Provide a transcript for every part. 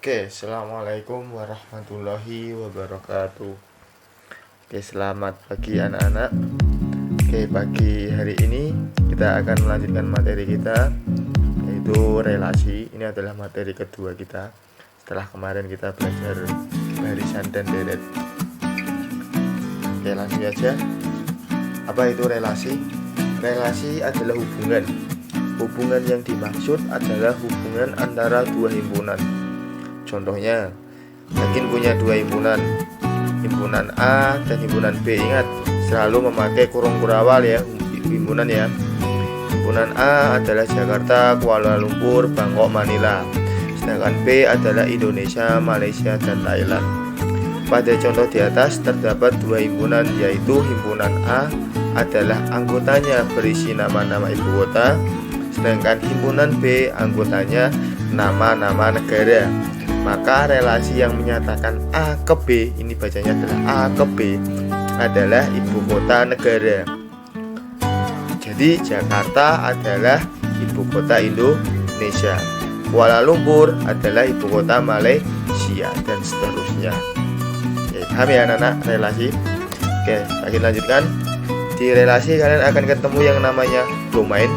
Oke, assalamualaikum warahmatullahi wabarakatuh. Oke, selamat pagi anak-anak. Oke, pagi hari ini kita akan melanjutkan materi kita, yaitu relasi. Ini adalah materi kedua kita setelah kemarin kita belajar barisan dan deret. Oke, langsung aja. Apa itu relasi? Relasi adalah hubungan. Hubungan yang dimaksud adalah hubungan antara dua himpunan. Contohnya, Yakin punya dua himpunan, himpunan A dan himpunan B. Ingat, selalu memakai kurung kurawal ya, himpunan ya. Himpunan A adalah Jakarta, Kuala Lumpur, Bangkok, Manila. Sedangkan B adalah Indonesia, Malaysia, dan Thailand. Pada contoh di atas terdapat dua himpunan, yaitu himpunan A adalah anggotanya berisi nama-nama ibu kota, sedangkan himpunan B anggotanya nama-nama negara. Maka relasi yang menyatakan A ke B, ini bacanya adalah A ke B, adalah ibu kota negara. Jadi Jakarta adalah ibu kota Indonesia, Kuala Lumpur adalah ibu kota Malaysia, dan seterusnya. Oke, paham ya anak-anak relasi? Oke, kita lanjutkan. Di relasi kalian akan ketemu yang namanya domain,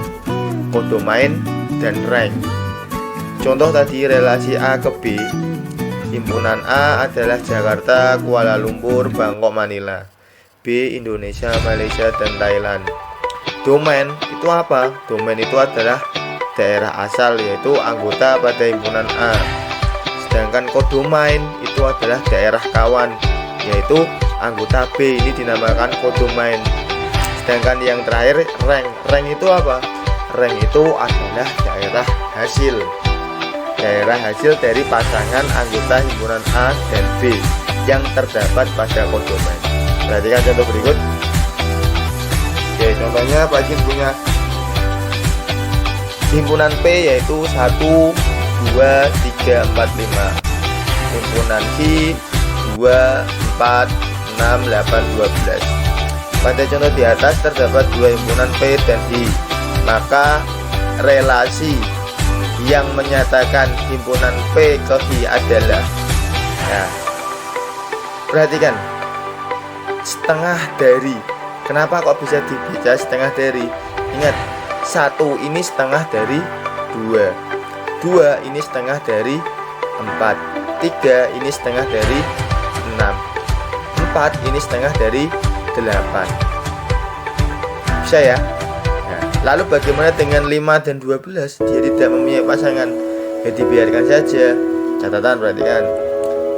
kodomain, dan rank. Contoh tadi relasi A ke B, himpunan A adalah Jakarta, Kuala Lumpur, Bangkok, Manila. B Indonesia, Malaysia, dan Thailand. Domain itu apa? Domain itu adalah daerah asal, yaitu anggota pada himpunan A. Sedangkan kodomain itu adalah daerah kawan, yaitu anggota B. Ini dinamakan kodomain. Sedangkan yang terakhir rank. Rank itu apa? Rank itu adalah daerah hasil. Daerah hasil dari pasangan anggota himpunan A dan B yang terdapat pada kodomain. Perhatikan contoh berikut. Oke, contohnya Pak Jin punya himpunan P yaitu 1, 2, 3, 4, 5. Himpunan Q 2, 4, 6, 8, 12. Pada contoh di atas terdapat dua himpunan P dan I. Maka relasi yang menyatakan himpunan P ke I adalah, ya, perhatikan, setengah dari. Kenapa kok bisa dibaca setengah dari? Ingat, 1 ini setengah dari 2, 2 ini setengah dari 4, 3 ini setengah dari 6, 4 ini setengah dari 8. Bisa ya? Lalu bagaimana dengan 5 dan 12? Dia tidak mempunyai pasangan. Jadi biarkan saja. Catatan, perhatikan.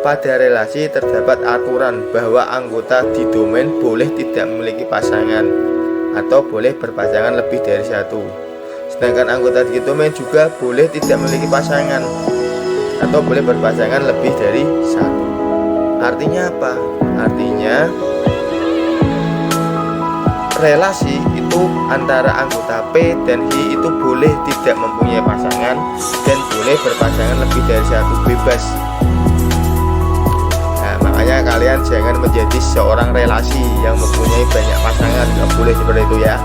Pada relasi terdapat aturan bahwa anggota di domain boleh tidak memiliki pasangan atau boleh berpasangan lebih dari satu. Sedangkan anggota di domain juga boleh tidak memiliki pasangan atau boleh berpasangan lebih dari satu. Artinya apa? Artinya relasi itu antara anggota P dan I itu boleh tidak mempunyai pasangan dan boleh berpasangan lebih dari satu, bebas. Nah, makanya kalian jangan menjadi seorang relasi yang mempunyai banyak pasangan, nggak boleh seperti itu ya.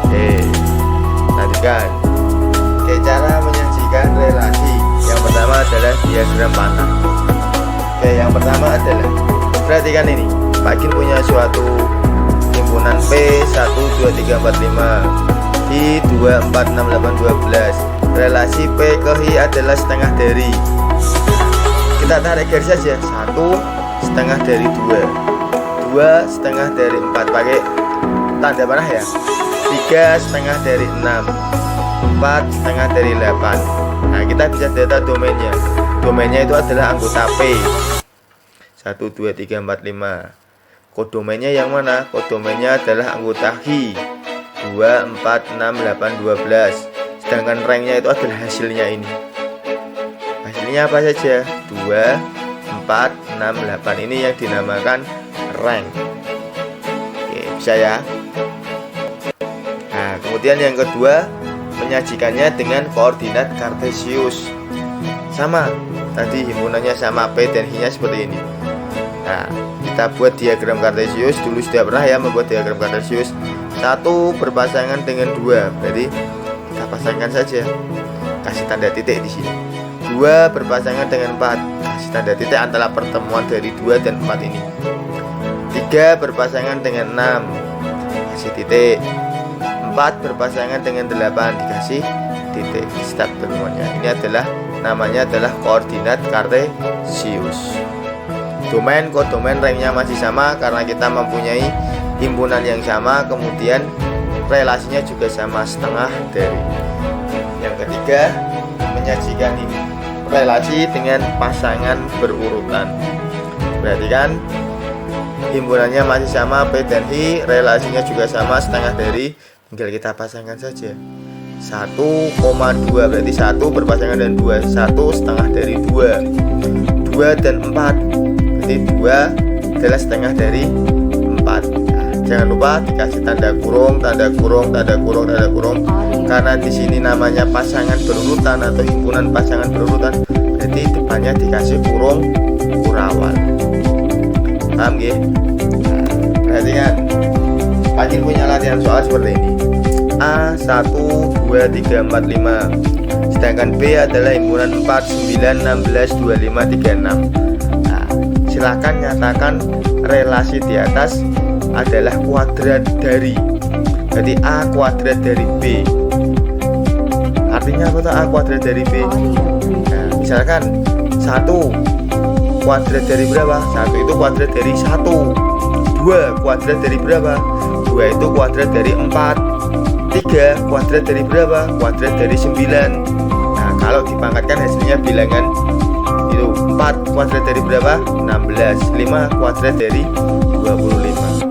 Oke, lanjutkan. Oke, cara menyajikan relasi. Yang pertama adalah diagram panah. Oke, yang pertama adalah, perhatikan ini. Pak Jin punya suatu himpunan P 1, 2, 3, 4, 5, I 2, 4, 6, 8, 12. Relasi P ke I adalah setengah dari. Kita tarik garis saja. 1 setengah dari 2, 2 setengah dari 4 pakai tanda panah ya. 3 setengah dari 6, 4 setengah dari 8. Nah, kita bisa data domainnya. Domainnya itu adalah anggota P 1, 2, 3, 4, 5. Kodomainnya yang mana? Kodomainnya adalah anggota Hi 2, 4, 6, 8, 12. Sedangkan ranknya itu adalah hasilnya ini. Hasilnya apa saja? 2, 4, 6, 8. Ini yang dinamakan rank. Oke, bisa ya. Nah, kemudian yang kedua, menyajikannya dengan koordinat kartesius. Sama, tadi himpunannya sama, P dan I nya seperti ini. Nah, kita buat diagram kartesius. Dulu sudah pernah ya membuat diagram kartesius. 1 berpasangan dengan 2, berarti kita pasangkan saja, kasih tanda titik di sini. 2 berpasangan dengan 4, kasih tanda titik antara pertemuan dari 2 dan 4 ini. 3 berpasangan dengan 6, kasih titik. 4 berpasangan dengan 8, dikasih titik. Start pertemuannya. Ini adalah namanya adalah koordinat kartesius. Domain, kodomain ranknya masih sama karena kita mempunyai himpunan yang sama, kemudian relasinya juga sama, setengah dari. Yang ketiga, menyajikan ini relasi dengan pasangan berurutan. Berarti kan himpunannya masih sama, P dan I, relasinya juga sama, setengah dari. Tinggal kita pasangkan saja. 1,2 berarti 1 berpasangan dengan 2, 1 setengah dari 2. 2 dan 4 berarti 2 adalah setengah dari 4. Nah, jangan lupa dikasih tanda kurung, tanda kurung, tanda kurung, tanda kurung. Karena di sini namanya pasangan berurutan atau himpunan pasangan berurutan, berarti depannya dikasih kurung kurawal. Paham nggih? Berarti kan Pacin punya latihan soal seperti ini. A 1, 2, 3, 4, 5. Sedangkan B adalah himpunan 4, 9, 16, 25, 36. Nah, silakan nyatakan relasi di atas adalah kuadrat dari. Jadi A kuadrat dari B. Artinya apa tuh A kuadrat dari B? Nah, misalkan 1 kuadrat dari berapa? 1 itu kuadrat dari 1. 2 kuadrat dari berapa? 2 itu kuadrat dari 4. 3 kuadrat dari berapa? Kuadrat dari 9. Nah, kalau dipangkatkan hasilnya bilangan itu 4 kuadrat dari berapa? 16. 5 kuadrat dari 25.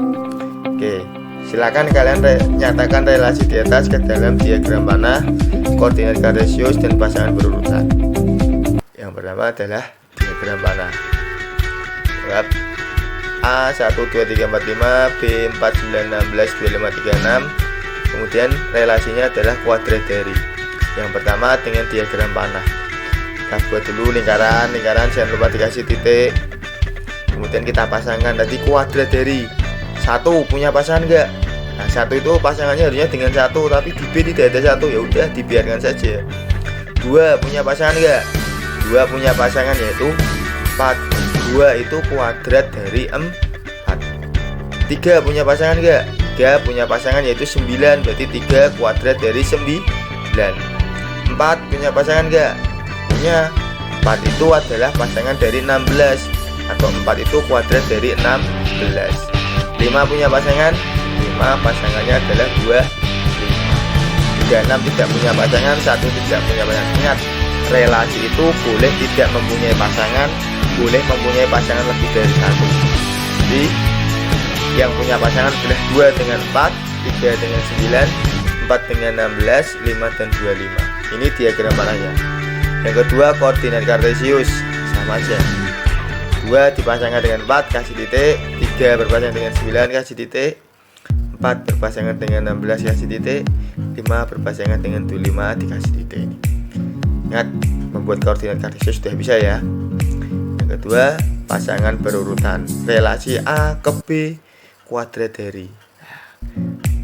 Oke, silakan kalian nyatakan relasi di atas ke dalam diagram panah, koordinat kartesius dan pasangan berurutan. Yang pertama adalah diagram panah. Lihat A 1, 2, 3, 4, 5, B 4, 9, 16, 25, 36. Kemudian relasinya adalah kuadrat dari. Yang pertama dengan diagram panah. Kita buat dulu lingkaran, jangan lupa dikasih titik. Kemudian kita pasangkan tadi kuadrat dari. 1 punya pasangan enggak? Nah, 1 itu pasangannya harusnya dengan 1, tapi di B tidak ada 1, ya udah dibiarkan saja. 2 punya pasangan enggak? 2 punya pasangan yaitu 4. 2 itu kuadrat dari 4. 3 punya pasangan enggak? 3 punya pasangan yaitu 9, berarti 3 kuadrat dari 9. 4 punya pasangan enggak? Punya. 4 itu adalah pasangan dari 16, atau 4 itu kuadrat dari 16. 5 punya pasangan? 5 pasangannya adalah 25. 36 tidak punya pasangan, 1 tidak punya pasangan. Ingat, relasi itu boleh tidak mempunyai pasangan, boleh mempunyai pasangan lebih dari 1. Jadi yang punya pasangan adalah 2 dengan 4, 3 dengan 9, 4 dengan 16, 5 dan 25. Ini diagram panahnya. Yang kedua koordinat kartesius, sama aja. 2 dipasangkan dengan 4, kasih titik. 3 berpasangan dengan 9, kasih titik. 4 berpasangan dengan 16, kasih titik. 5 berpasangan dengan 25, dikasih titik. Ini ingat, membuat koordinat kartesius sudah bisa ya. Yang kedua pasangan berurutan, relasi A ke B kuadrat dari.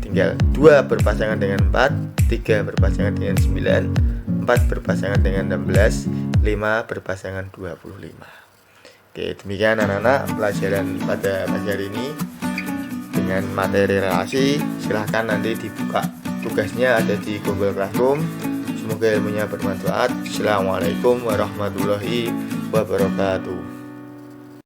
Tinggal 2 berpasangan dengan 4, 3 berpasangan dengan 9, 4 berpasangan dengan 16, 5 berpasangan 25. Oke, demikian anak-anak pelajaran pada pagi hari ini dengan materi relasi. Silahkan nanti dibuka tugasnya, ada di Google Classroom. Semoga ilmunya bermanfaat. Assalamualaikum warahmatullahi wabarakatuh.